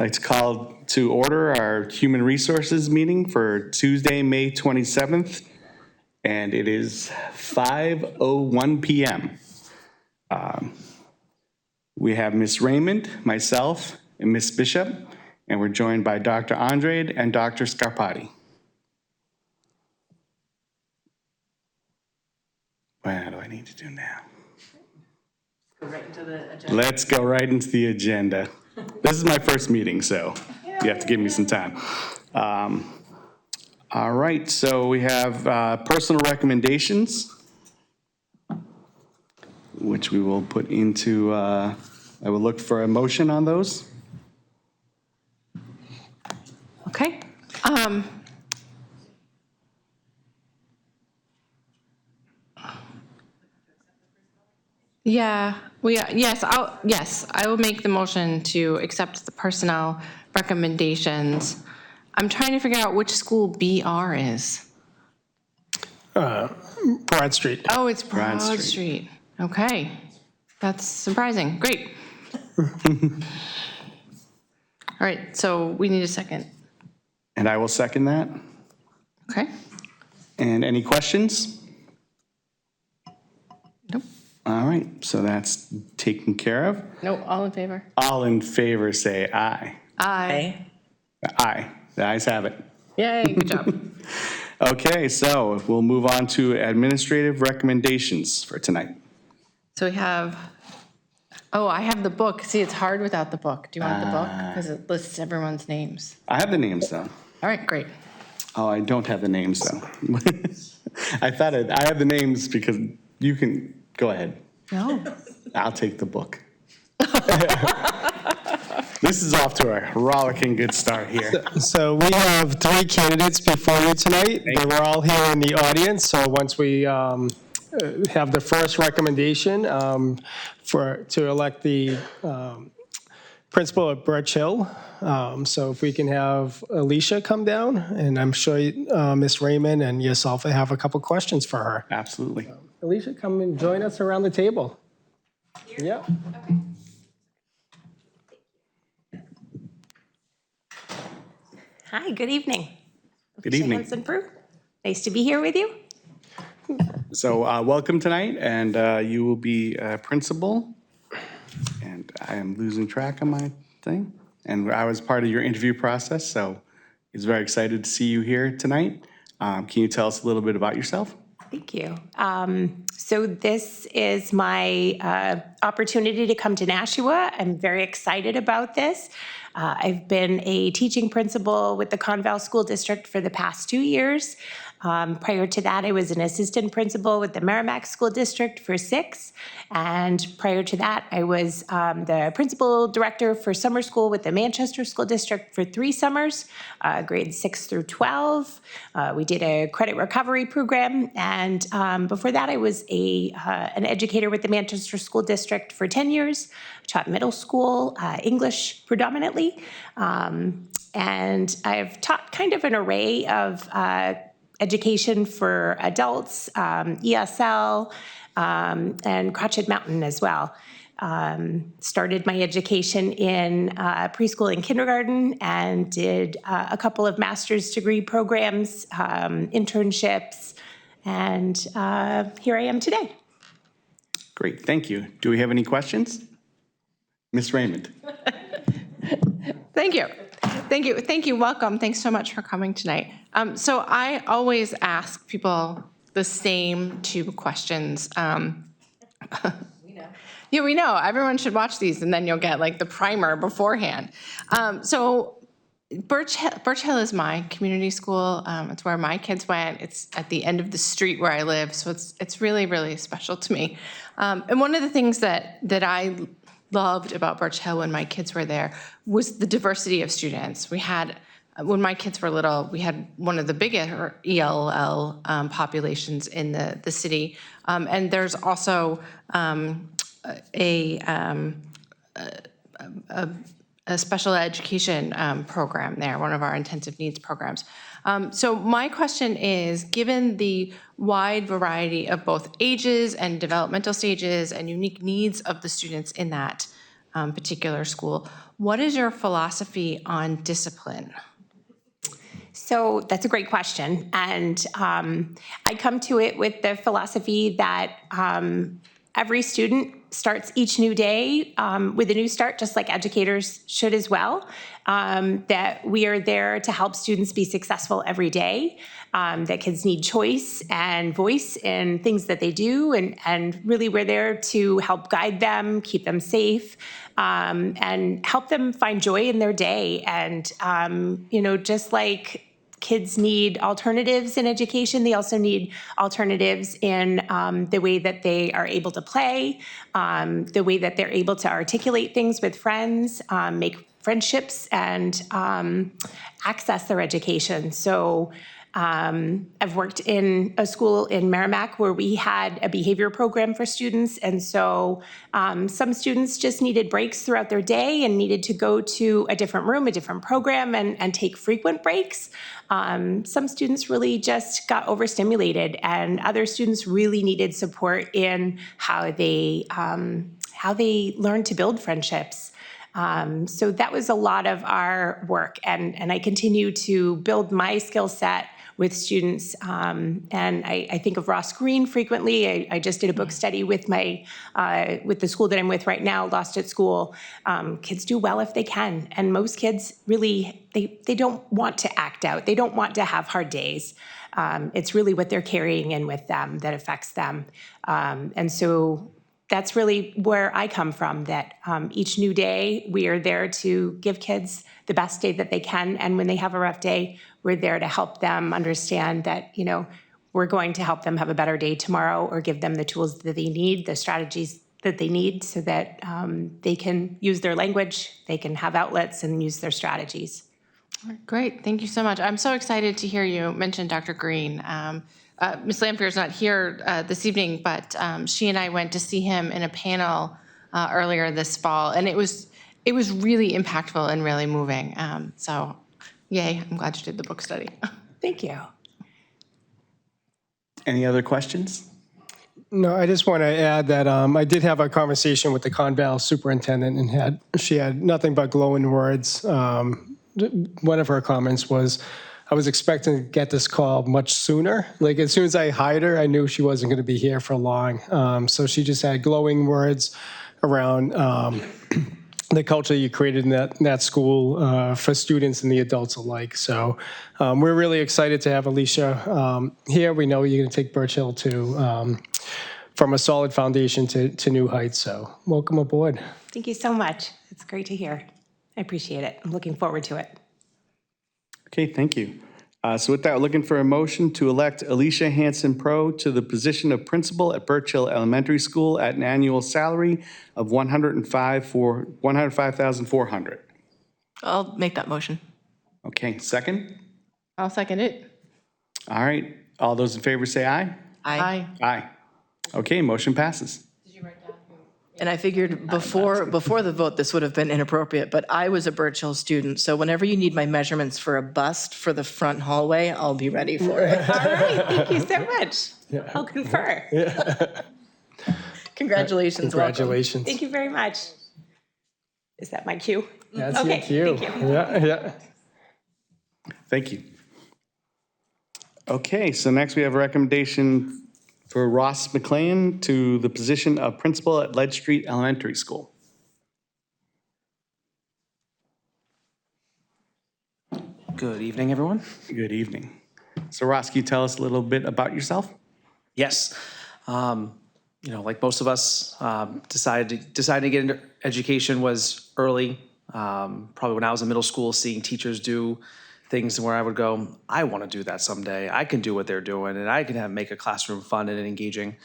like to call to order our Human Resources meeting for Tuesday, May 27th, and it is 5:01 p.m. We have Ms. Raymond, myself, and Ms. Bishop, and we're joined by Dr. Andrade and Dr. Scarpati. What do I need to do now? Go right into the agenda. Let's go right into the agenda. This is my first meeting, so you have to give me some time. All right, so we have personal recommendations, which we will put into, I will look for a motion on those. Okay. Yes, I will make the motion to accept the personnel recommendations. I'm trying to figure out which school BR is. Broad Street. Oh, it's Broad Street. Street. Okay. That's surprising. Great. All right, so we need a second. And I will second that. Okay. And any questions? Nope. All right, so that's taken care of. No, all in favor? All in favor say aye. Aye. Aye, the ayes have it. Yay, good job. Okay, so we'll move on to administrative recommendations for tonight. So we have, I have the book. See, it's hard without the book. Do you want the book? Because it lists everyone's names. I have the names though. All right, great. Oh, I don't have the names though. I have the names because you can, go ahead. No. I'll take the book. This is off to a rollicking good start here. So we have 3 candidates before you tonight. They were all here in the audience, so once we have the first recommendation to elect the principal at Birch Hill. So if we can have Alicia come down, and I'm sure Ms. Raymond and yourself have a couple questions for her. Absolutely. Alicia, come and join us around the table. Yeah. Okay. Hi, good evening. Good evening. Hanson Prue. Nice to be here with you. So welcome tonight, and you will be principal. And I am losing track of my thing. And I was part of your interview process, so it's very excited to see you here tonight. Can you tell us a little bit about yourself? Thank you. So this is my opportunity to come to Nashua. I'm very excited about this. I've been a teaching principal with the Conval School District for the past 2 years. Prior to that, I was an assistant principal with the Merrimack School District for 6. And prior to that, I was the principal director for summer school with the Manchester School District for 3 summers, grades 6 through 12. We did a credit recovery program. And before that, I was an educator with the Manchester School District for 10 years, taught middle school, English predominantly. And I've taught kind of an array of education for adults, ESL, and Crotched Mountain as well. Started my education in preschool and kindergarten and did a couple of master's degree programs, internships, and here I am today. Great, thank you. Do we have any questions? Ms. Raymond. Thank you. Welcome. Thanks so much for coming tonight. So I always ask people the same 2 questions. We know. Yeah, we know. Everyone should watch these, and then you'll get like the primer beforehand. So Birch Hill is my community school. It's where my kids went. It's at the end of the street where I live, so it's really, really special to me. And one of the things that I loved about Birch Hill when my kids were there was the diversity of students. We had, when my kids were little, we had one of the biggest ELL populations in the city. And there's also a special education program there, one of our intensive needs programs. So my question is, given the wide variety of both ages and developmental stages and unique needs of the students in that, particular school. What is your philosophy on discipline? So that's a great question. And I come to it with the philosophy that every student starts each new day with a new start, just like educators should as well. That we are there to help students be successful every day. That kids need choice and voice in things that they do. And really we're there to help guide them, keep them safe, and help them find joy in their day. And, just like kids need alternatives in education, they also need alternatives in the way that they are able to play, the way that they're able to articulate things with friends, make friendships, and access their education. So I've worked in a school in Merrimack where we had a behavior program for students. And so some students just needed breaks throughout their day and needed to go to a different room, a different program, and take frequent breaks. Some students really just got overstimulated, and other students really needed support in how they learn to build friendships. So that was a lot of our work, and I continue to build my skill set with students. And I think of Ross Green frequently. I just did a book study with with the school that I'm with right now, Lost at School. Kids do well if they can. And most kids really, they don't want to act out. They don't want to have hard days. It's really what they're carrying in with them that affects them. And so that's really where I come from, that each new day, we are there to give kids the best day that they can. And when they have a rough day, we're there to help them understand that, we're going to help them have a better day tomorrow, or give them the tools that they need, the strategies that they need, so that they can use their language, they can have outlets and use their strategies. Great, thank you so much. I'm so excited to hear you mention Dr. Green. Ms. Lamphere is not here this evening, but she and I went to see him in a panel earlier this fall, and it was really impactful and really moving. So, yay! I'm glad you did the book study. Thank you. Any other questions? No, I just want to add that I did have a conversation with the Conval superintendent, and she had nothing but glowing words. One of her comments was, I was expecting to get this call much sooner. Like, as soon as I hired her, I knew she wasn't going to be here for long. So she just had glowing words around the culture you created in that school for students and the adults alike. So we're really excited to have Alicia here. We know you're going to take Birch Hill from a solid foundation to new heights. So welcome aboard. Thank you so much. It's great to hear. I appreciate it. I'm looking forward to it. Okay, thank you. So with that, we're looking for a motion to elect Alicia Hanson Pro to the position of principal at Birch Hill Elementary School at an annual salary of $105,400. I'll make that motion. Okay, second? I'll second it. All right, all those in favor say aye. Aye. Aye. Okay, motion passes. And I figured before the vote, this would have been inappropriate, but I was a Birch Hill student, so whenever you need my measurements for a bust for the front hallway, I'll be ready for it. All right. Thank you so much. I'll confer. Congratulations. Welcome. Congratulations. Thank you very much. Is that my cue? That's Okay, your cue. thank you. Yeah. Thank you. Okay, so next we have a recommendation for Ross McLean to the position of principal at Ledge Street Elementary School. Good evening, everyone. Good evening. So Ross, can you tell us a little bit about yourself? Yes, like most of us, decided to get into education was early. Probably when I was in middle school, seeing teachers do things where I would go, I want to do that someday. I can do what they're doing, and I can make a classroom fun and engaging.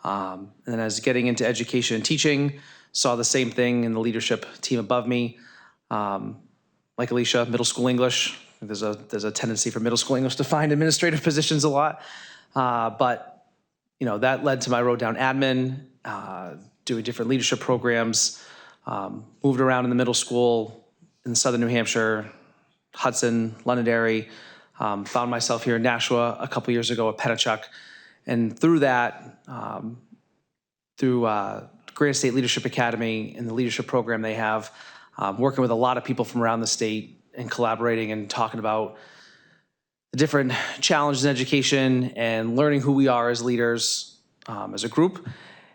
And then as getting into education and teaching, saw the same thing in the leadership team above me. Like Alicia, middle school English. There's a tendency for middle school English to find administrative positions a lot. But that led to my road down admin, doing different leadership programs, moved around in the middle school in southern New Hampshire, Hudson, Londonderry, found myself here in Nashua a couple years ago at Pennachuck. And through that, through Granite State Leadership Academy and the leadership program they have, working with a lot of people from around the state and collaborating and talking about the different challenges in education and learning who we are as leaders, as a group.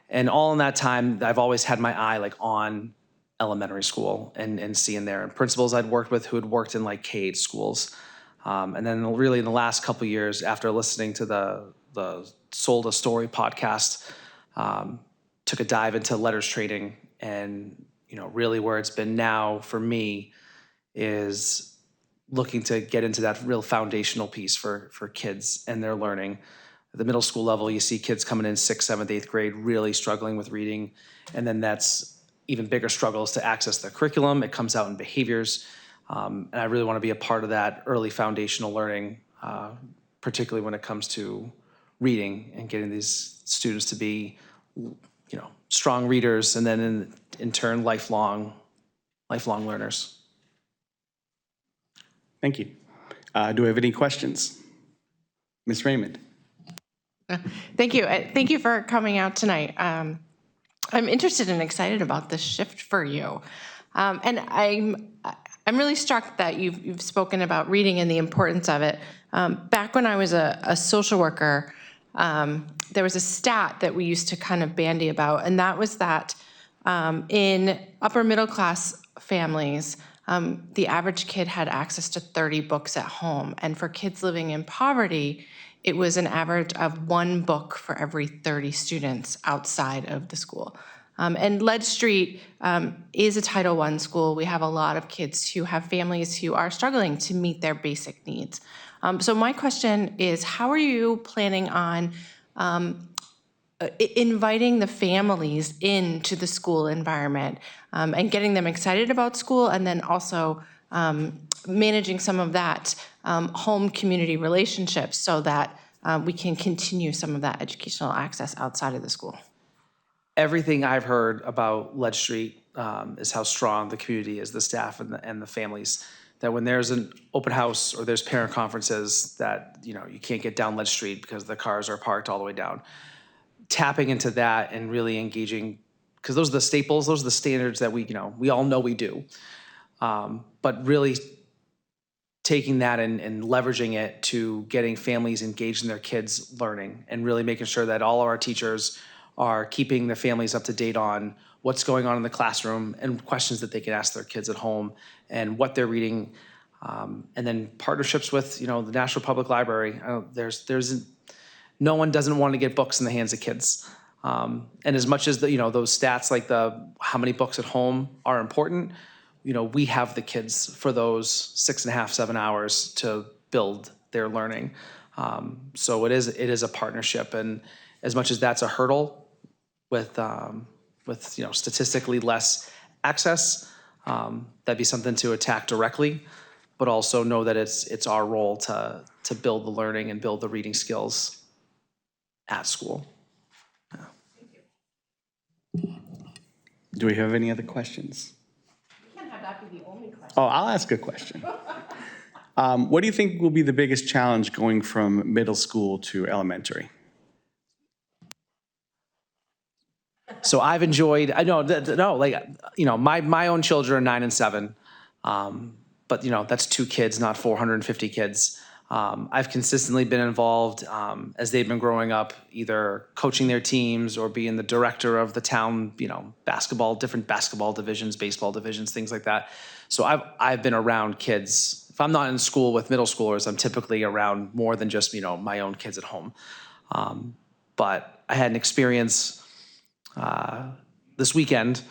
And all in that time, I've always had my eye like on elementary school and seeing there and principals I'd worked with who had worked in like K-8 schools. And then really in the last couple of years, after listening to the Sold a Story podcast, took a dive into letters training. And, really where it's been now for me is looking to get into that real foundational piece for kids and their learning. At the middle school level, you see kids coming in 6th, 7th, 8th grade really struggling with reading. And then that's even bigger struggles to access the curriculum. It comes out in behaviors. And I really want to be a part of that early foundational learning, particularly when it comes to reading and getting these students to be, strong readers and then in turn, lifelong learners. Thank you. Do we have any questions? Ms. Raymond? Thank you. Thank you for coming out tonight. I'm interested and excited about this shift for you. And I'm really struck that you've spoken about reading and the importance of it. Back when I was a social worker, there was a stat that we used to kind of bandy about, and that was that in upper middle class families, the average kid had access to 30 books at home. And for kids living in poverty, it was an average of 1 book for every 30 students outside of the school. And Lead Street is a Title I school. We have a lot of kids who have families who are struggling to meet their basic needs. So my question is, how are you planning on inviting the families into the school environment and getting them excited about school, and then also managing some of that home community relationships so that we can continue some of that educational access outside of the school? Everything I've heard about Lead Street is how strong the community is, the staff and the families. That when there's an open house or there's parent conferences that, you can't get down Lead Street because the cars are parked all the way down. Tapping into that and really engaging, because those are the staples, those are the standards that we all know we do. But really taking that and leveraging it to getting families engaged in their kids' learning and really making sure that all of our teachers are keeping the families up to date on what's going on in the classroom and questions that they can ask their kids at home and what they're reading. And then partnerships with, the Nashua Public Library. There's no one doesn't want to get books in the hands of kids. And as much as those stats like how many books at home are important, we have the kids for those 6.5, 7 hours to build their learning. So it is a partnership, and as much as that's a hurdle with statistically less access, that'd be something to attack directly, but also know that it's our role to build the learning and build the reading skills at school. Do we have any other questions? You can't have that be the only question. Oh, I'll ask a question. What do you think will be the biggest challenge going from middle school to elementary? So I've enjoyed, my own children are 9 and 7, but that's 2 kids, not 450 kids. I've consistently been involved as they've been growing up, either coaching their teams or being the director of the town, different basketball divisions, baseball divisions, things like that. So I've been around kids. If I'm not in school with middle schoolers, I'm typically around more than just, my own kids at home. But I had an experience this weekend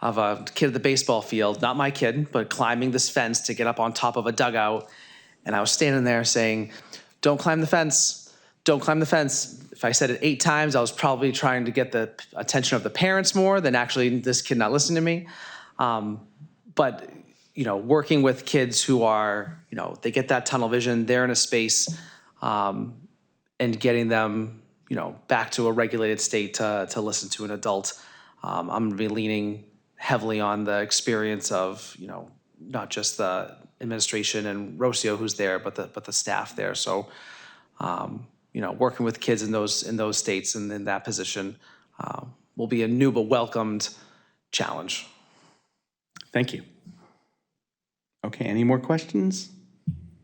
of a kid at the baseball field, not my kid, but climbing this fence to get up on top of a dugout. And I was standing there saying, "Don't climb the fence, don't climb the fence." If I said it 8 times, I was probably trying to get the attention of the parents more than actually this kid not listening to me. But, working with kids who are, they get that tunnel vision, they're in a space, and getting them, back to a regulated state to listen to an adult. I'm going to be leaning heavily on the experience of, not just the administration and Rocio who's there, but the staff there. So, working with kids in those states and in that position will be a new but welcomed challenge. Thank you. Okay, any more questions?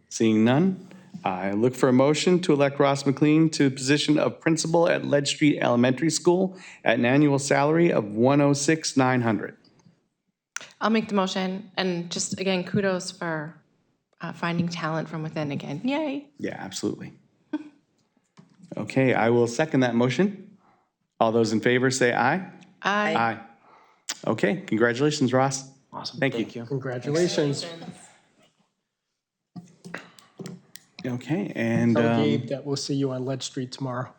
Seeing none, I look for a motion to elect Ross McLean to the position of principal at Ledge Street Elementary School at an annual salary of $106,900. I'll make the motion, and just, again, kudos for finding talent from within again. Yay. Yeah, absolutely. Okay, I will second that motion. All those in favor say aye. Aye. Aye. Okay, congratulations, Ross. Awesome. Thank you. Congratulations. Okay, and Tell Gabe that we'll see you on Ledge Street tomorrow.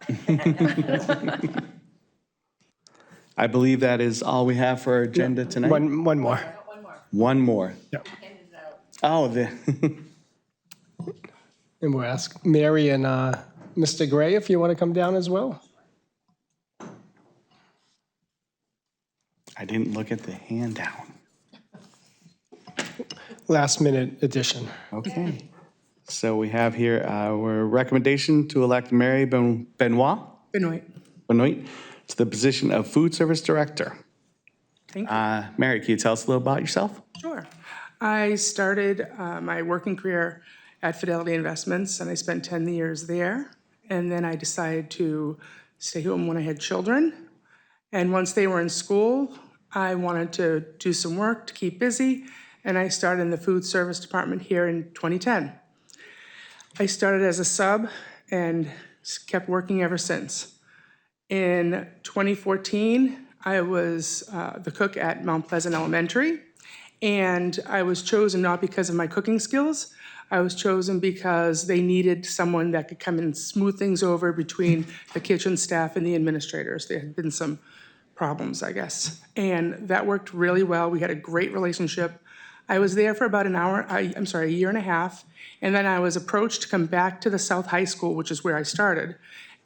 I believe that is all we have for our agenda tonight. One more. One more. Yeah. Oh, And we'll ask Mary and Mr. Gray if you want to come down as well. I didn't look at the handout. Last minute addition. Okay. So we have here our recommendation to elect Mary Benoit to the position of Food Service Director. Thank you. Mary, can you tell us a little about yourself? Sure. I started my working career at Fidelity Investments, and I spent 10 years there. And then I decided to stay home when I had children. And once they were in school, I wanted to do some work to keep busy, and I started in the food service department here in 2010. I started as a sub and kept working ever since. In 2014, I was the cook at Mount Pleasant Elementary, and I was chosen not because of my cooking skills. I was chosen because they needed someone that could come and smooth things over between the kitchen staff and the administrators. There had been some problems, I guess, and that worked really well. We had a great relationship. I was there for about a year and a half, and then I was approached to come back to the South High School, which is where I started,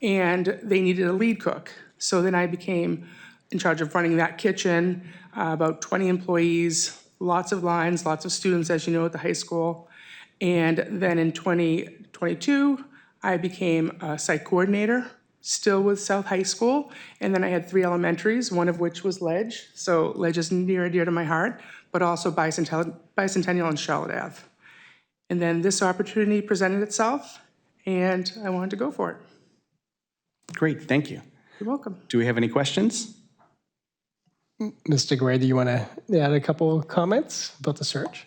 and they needed a lead cook. So then I became in charge of running that kitchen, about 20 employees, lots of lines, lots of students, as you know, at the high school. And then in 2022, I became a site coordinator, still with South High School. And then I had 3 elementaries, one of which was Ledge. So Ledge is near and dear to my heart, but also Bicentennial and Charlotte Ave. And then this opportunity presented itself, and I wanted to go for it. Great, thank you. You're welcome. Do we have any questions? Mr. Gray, do you want to add a couple of comments about the search?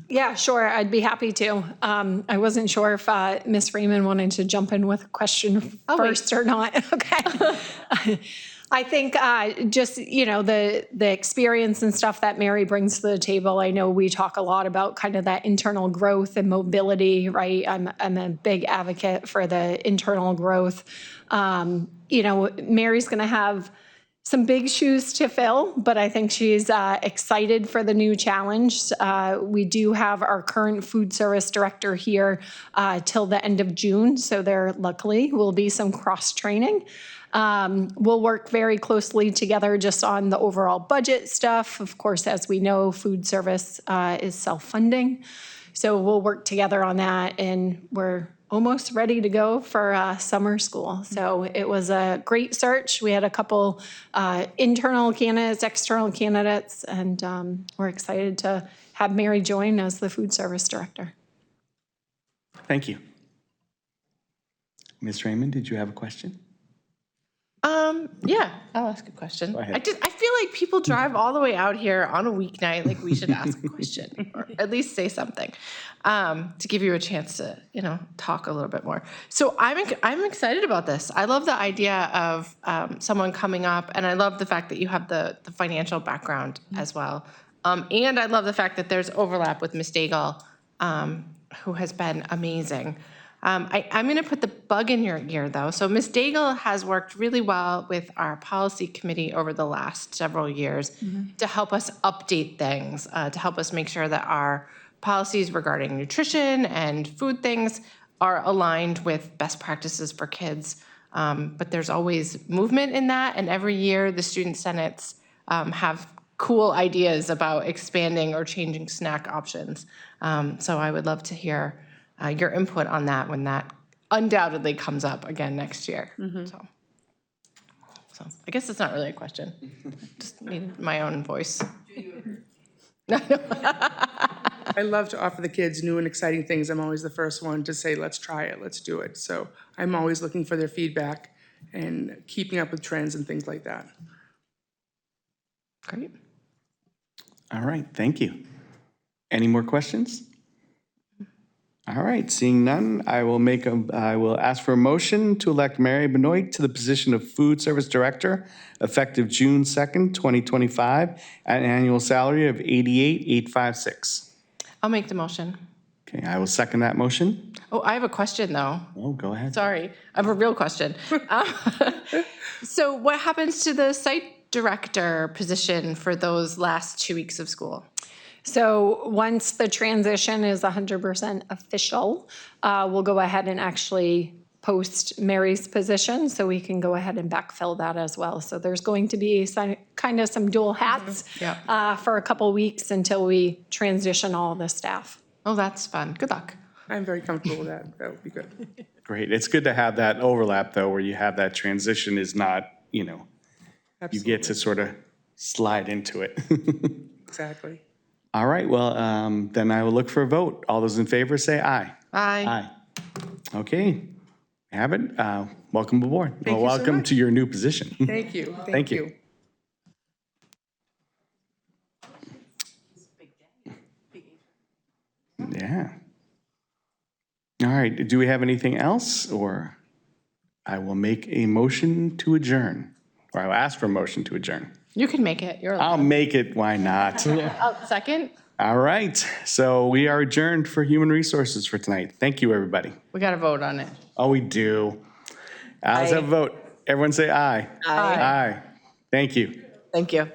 Yeah, sure. I'd be happy to. I wasn't sure if Ms. Freeman wanted to jump in with a question first or not. Okay. I think just, the experience and stuff that Mary brings to the table. I know we talk a lot about kind of that internal growth and mobility, right? I'm a big advocate for the internal growth. Mary's going to have some big shoes to fill, but I think she's excited for the new challenge. We do have our current food service director here till the end of June, so there luckily will be some cross-training. We'll work very closely together just on the overall budget stuff. Of course, as we know, food service is self-funding, so we'll work together on that, and we're almost ready to go for summer school. So it was a great search. We had a couple internal candidates, external candidates, and we're excited to have Mary join as the food service director. Thank you. Ms. Raymond, did you have a question? Yeah, I'll ask a question. Go ahead. I feel like people drive all the way out here on a weeknight, like we should ask a question or at least say something to give you a chance to, talk a little bit more. So I'm excited about this. I love the idea of someone coming up, and I love the fact that you have the financial background as well. And I love the fact that there's overlap with Ms. Daigle, who has been amazing. I'm going to put the bug in your ear, though. So Ms. Daigle has worked really well with our policy committee over the last several years to help us update things, to help us make sure that our policies regarding nutrition and food things are aligned with best practices for kids. But there's always movement in that, and every year the student senates have cool ideas about expanding or changing snack options. So I would love to hear your input on that when that undoubtedly comes up again next year. So So I guess it's not really a question. Just need my own voice. I love to offer the kids new and exciting things. I'm always the first one to say, let's try it, let's do it. So I'm always looking for their feedback and keeping up with trends and things like that. Great. All right, thank you. Any more questions? All right, seeing none, I will ask for a motion to elect Mary Benoit to the position of Food Service Director effective June 2nd, 2025, at an annual salary of $88,856. I'll make the motion. Okay, I will second that motion. Oh, I have a question, though. Oh, go ahead. Sorry, I have a real question. So what happens to the site director position for those last 2 weeks of school? So once the transition is 100% official, we'll go ahead and actually post Mary's position, so we can go ahead and backfill that as well. So there's going to be kind of some dual hats for a couple weeks until we transition all the staff. Oh, that's fun. Good luck. I'm very comfortable with that. That would be good. Great. It's good to have that overlap, though, where you have that transition is not, you get to sort of slide into it. Exactly. All right, well, then I will look for a vote. All those in favor say aye. Bye. Aye. Okay, have it. Welcome aboard. Thank you so welcome much. to your new position. Thank you. Thank you. Yeah. All right, do we have anything else, or I will make a motion to adjourn, or I will ask for a motion to adjourn. You can make it. You're I'll make it, why not? second. All right, so we are adjourned for Human Resources for tonight. Thank you, everybody. We got to vote on it. Oh, we do. Let's have a vote. Everyone say aye. Aye. Aye. Thank you. Thank you.